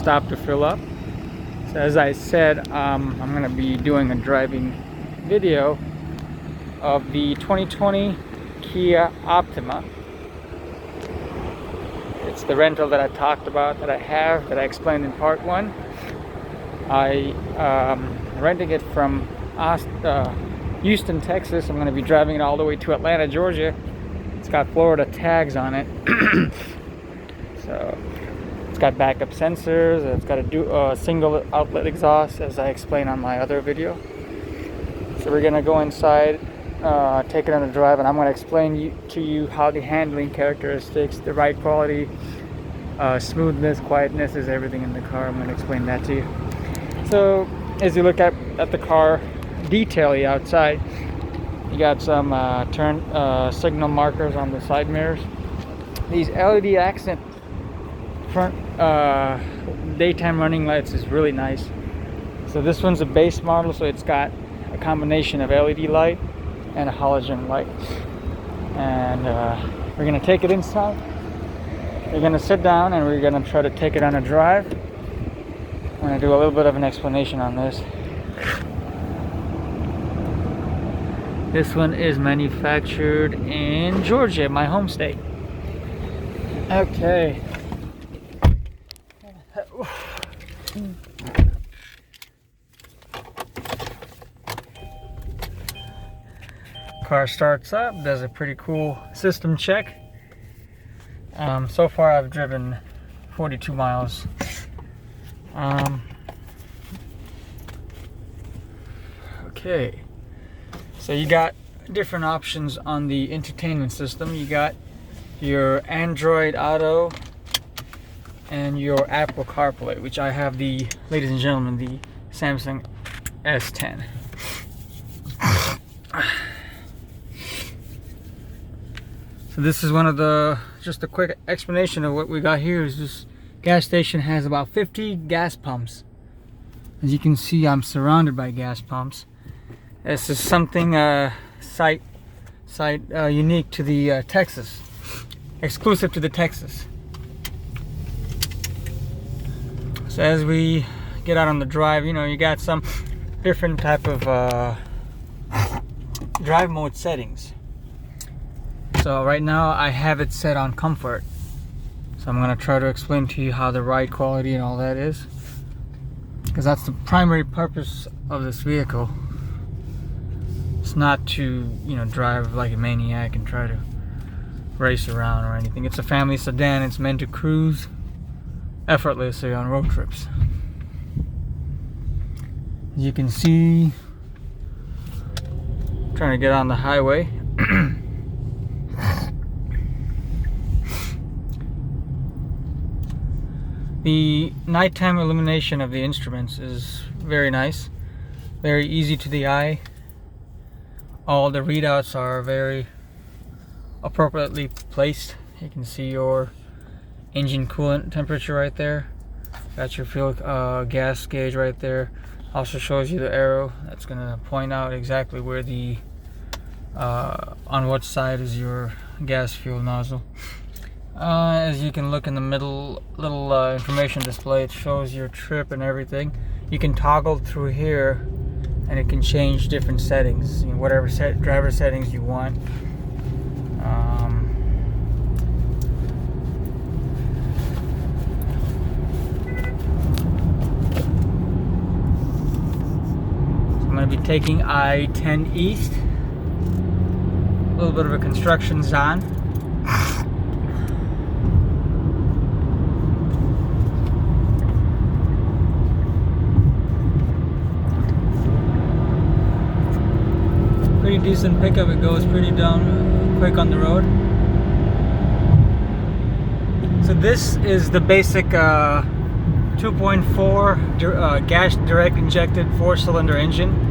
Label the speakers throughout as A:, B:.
A: stop to fill up. So as I said, I'm going to be doing a driving video of the 2020 Kia Optima. It's the rental that I talked about, that I explained in part 1. I renting it from Houstan, Texas. I'm going to be driving it all the way to Atlanta, Georgia. It's got Florida tags on it. So it's got backup sensors. It's got a single outlet exhaust, as I explained on my other video. So we're going to go inside, take it on a drive, and I'm going to explain to you how the handling characteristics, the ride quality, smoothness, quietness is everything in the car. I'm going to explain that to you. So as you look at the car detailing outside, you got some turn signal markers on the side mirrors. These LED accent front daytime running lights is really nice. So this one's a base model, so it's got a combination of LED light and a halogen light. And we're gonna take it inside. We're gonna sit down and we're gonna try to take it on a drive. I'm gonna do a little bit of an explanation on this. This one is manufactured in Georgia, my home state. Okay. Car starts up, does a pretty cool system check. So far I've driven 42 miles. Okay, so you got different options on the entertainment system. You got your Android Auto and your Apple CarPlay, which I have the, ladies and gentlemen, the Samsung S10. So this is one of the, just a quick explanation of what we got here. Is this gas station has about 50 gas pumps. As you can see, I'm surrounded by gas pumps. This is something site unique to the Texas, exclusive to the Texas. So as we get out on the drive, you know, you got some different type of drive mode settings. So right now I have it set on comfort. So I'm going to try to explain to you how the ride quality and all that is, because that's the primary purpose of this vehicle. It's not to, you know, drive like a maniac and try to race around or anything. It's a family sedan. It's meant to cruise effortlessly on road trips. As you can see, I'm trying to get on the highway. The nighttime illumination of the instruments is very nice, very easy to the eye. All the readouts are very appropriately placed. You can see your engine coolant temperature right there. Got your fuel gas gauge right there. Also shows you the arrow that's going to point out exactly where the on what side is your gas fuel nozzle. As you can look in the middle little information display, it shows your trip and everything. You can toggle through here and it can change different settings, you know, whatever driver settings you want. I'm going to be taking I-10 East. A little bit of a construction zone. Pretty decent pickup. It goes pretty down quick on the road. So this is the basic 2.4 gas direct injected 4-cylinder engine.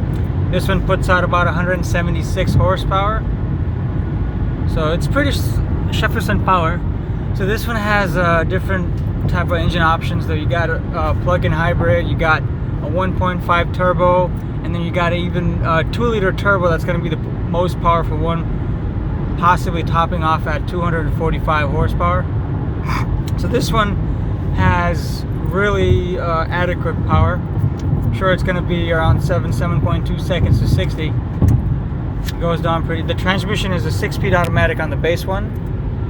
A: This one puts out about 176 horsepower. So it's pretty sufficient power. So this one has different type of engine options. Though you got a plug-in hybrid, you got a 1.5 turbo, and then you got even a 2-liter turbo that's going to be the most powerful one, possibly topping off at 245 horsepower. So this one has really adequate power. I'm sure it's going to be around 7.2 seconds to 60. It goes down pretty. The transmission is a 6-speed automatic on the base one.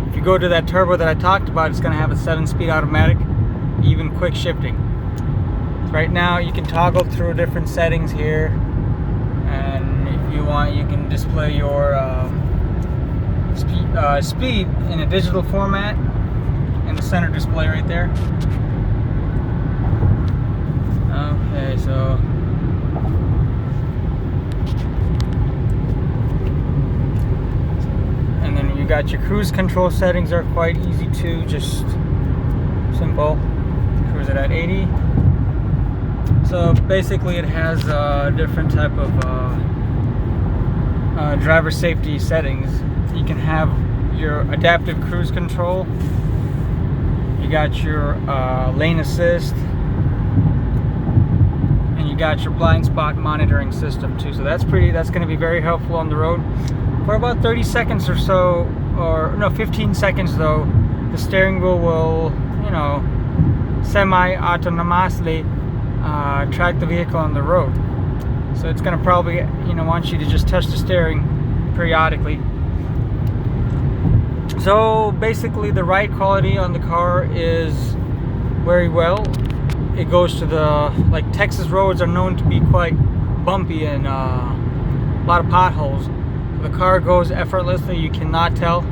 A: If you go to that turbo that I talked about, it's going to have a 7-speed automatic, even quick shifting. So right now you can toggle through different settings here, and if you want you can display your speed in a digital format in the center display right there. Okay, so and then you got your cruise control settings are quite easy too, just simple. Cruise it at 80. So basically it has different type of driver safety settings. You can have your adaptive cruise control. You got your lane assist, and you got your blind spot monitoring system too. So that's going to be very helpful on the road. For about 30 seconds or so, or no, 15 seconds though, the steering wheel will, you know, semi-autonomously track the vehicle on the road. So it's going to probably, you know, want you to just touch the steering periodically. So basically the ride quality on the car is very well. It goes to the, like, Texas roads are known to be quite bumpy and a lot of potholes. The car goes effortlessly, you cannot tell.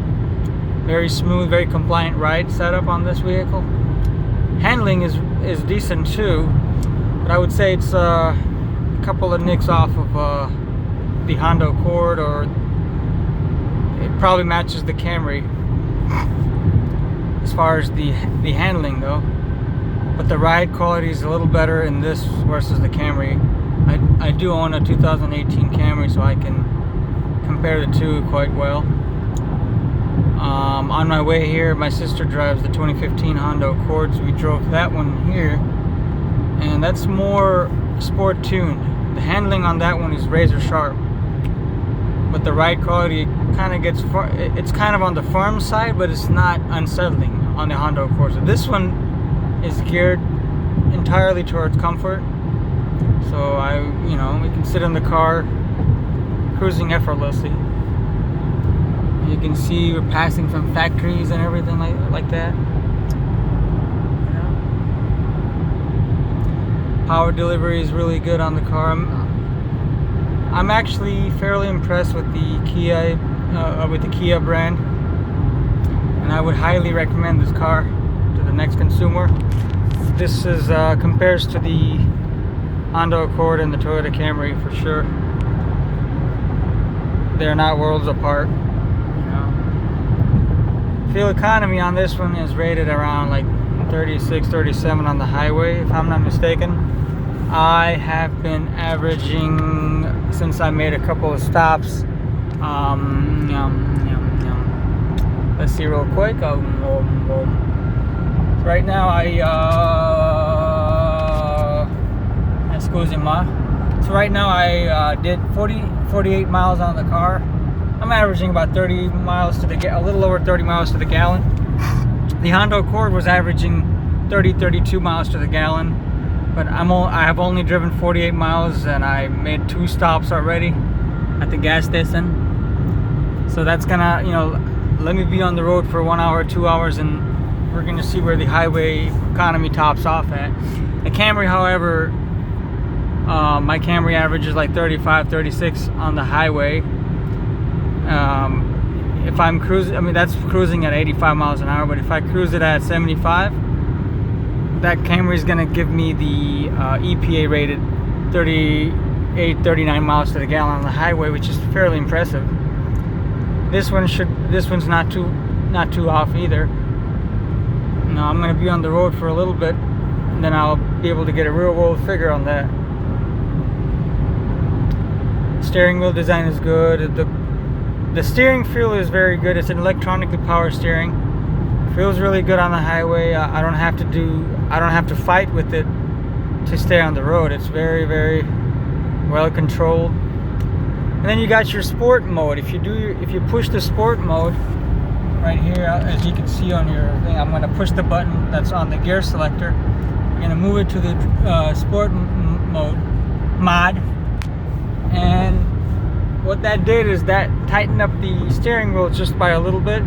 A: Very smooth, very compliant ride setup on this vehicle. Handling is decent too, but I would say it's a couple of nicks off of the Honda Accord, or it probably matches the Camry as far as the handling though. But the ride quality is a little better in this versus the Camry. I do own a 2018 Camry, so I can compare the two quite well. On my way here, my sister drives the 2015 Honda Accord, so we drove that one here, and that's more sport tuned. The handling on that one is razor sharp, but the ride quality kind of gets it's kind of on the firm side, but it's not unsettling on the Honda Accord. So this one is geared entirely towards comfort, so we can sit in the car cruising effortlessly. You can see we're passing some factories and everything like that. Power delivery is really good on the car. I'm actually fairly impressed with the Kia brand, and I would highly recommend this car to the next consumer. This is compares to the Honda Accord and the Toyota Camry for sure. They're not worlds apart. Fuel economy on this one is rated around like 36, 37 on the highway, if I'm not mistaken. I have been averaging, since I made a couple of stops, let's see real quick. Right now so right now I did 48 miles on the car. I'm averaging about 30 miles to a little over 30 miles to the gallon. The Honda Accord was averaging 32 miles to the gallon, but I have only driven 48 miles, and I made 2 stops already at the gas station. So that's gonna, let me be on the road for 1 hour, 2 hours, and we're gonna see where the highway economy tops off at. The Camry, however, my Camry averages like 35, 36 on the highway. If I'm cruising, that's cruising at 85 miles an hour, but if I cruise it at 75, that Camry is going to give me the EPA rated 38, 39 miles to the gallon on the highway, which is fairly impressive. This one's not too off either. Now I'm going to be on the road for a little bit, and then I'll be able to get a real world figure on that. Steering wheel design is good. The steering feel is very good. It's an electronically powered steering. Feels really good on the highway. I don't have to fight with it to stay on the road. It's very, very well controlled. And then you got your sport mode. If you push the sport mode right here, as you can see on your thing, I'm going to push the button that's on the gear selector, I'm gonna move it to the sport mod, and what that did is that tightened up the steering wheel just by a little bit,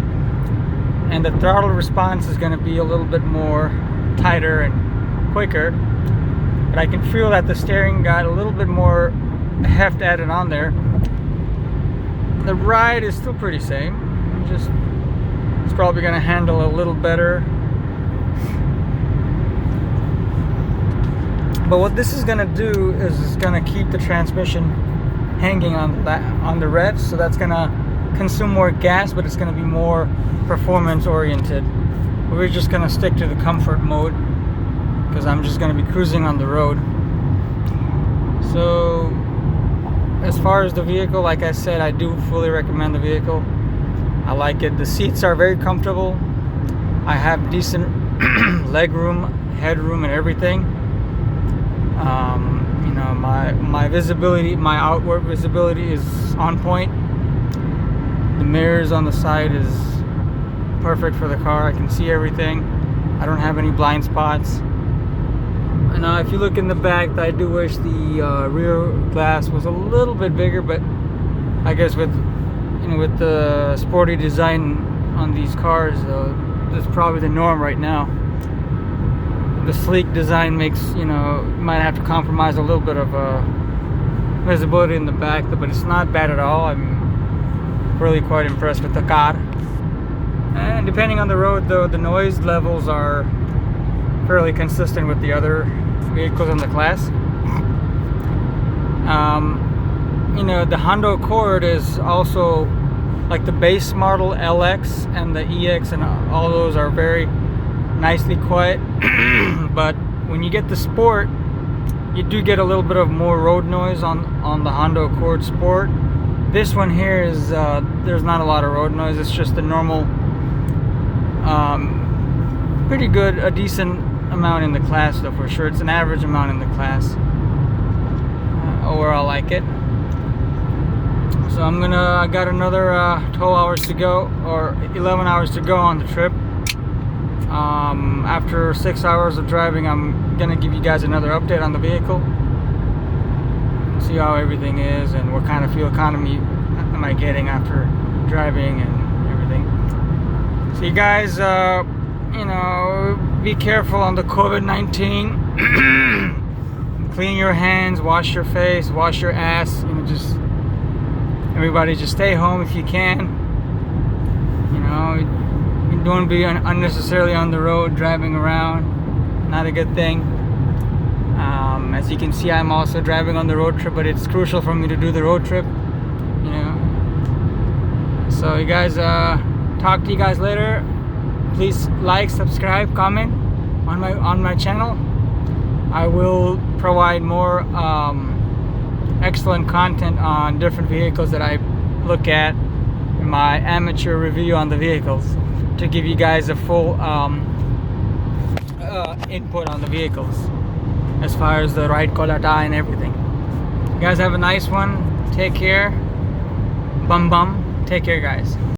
A: and the throttle response is going to be a little bit more tighter and quicker. But I can feel that the steering got a little bit more heft added on there. The ride is still pretty same, just it's probably going to handle a little better. But what this is going to do is it's going to keep the transmission hanging on the revs, so that's going to consume more gas, but it's going to be more performance oriented. We're just going to stick to the comfort mode because I'm just going to be cruising on the road. So as far as the vehicle, like I said, I do fully recommend the vehicle. I like it. The seats are very comfortable. I have decent leg room, headroom, and everything. You know, my visibility, my outward visibility is on point. The mirrors on the side is perfect for the car. I can see everything. I don't have any blind spots. And if you look in the back, I do wish the rear glass was a little bit bigger, but I guess with the sporty design on these cars, that's probably the norm right now. The sleek design makes, might have to compromise a little bit of visibility in the back, but it's not bad at all. I'm really quite impressed with the car. And depending on the road, though, the noise levels are fairly consistent with the other vehicles in the class. The Honda Accord is also like the base model LX and the EX, and all those are very nicely quiet. But when you get the Sport, you do get a little bit of more road noise on the Honda Accord Sport. This one here is there's not a lot of road noise. It's just the normal, pretty good, a decent amount in the class, though, for sure. It's an average amount in the class. Overall, I like it. So I got another 12 hours to go, or 11 hours to go on the trip. After 6 hours of driving, I'm gonna give you guys another update on the vehicle, see how everything is and what kind of fuel economy am I getting after driving and everything. So you guys, be careful on the COVID-19. Clean your hands, wash your face, wash your ass. Everybody just stay home if you can. You don't be unnecessarily on the road driving around. Not a good thing. As you can see, I'm also driving on the road trip, but it's crucial for me to do the road trip. So you guys, talk to you guys later. Please like, subscribe, comment on my channel. I will provide more excellent content on different vehicles that I look at in my amateur review on the vehicles, to give you guys a full input on the vehicles as far as the ride quality and everything. You guys have a nice one. Take care. Bum bum. Take care, guys.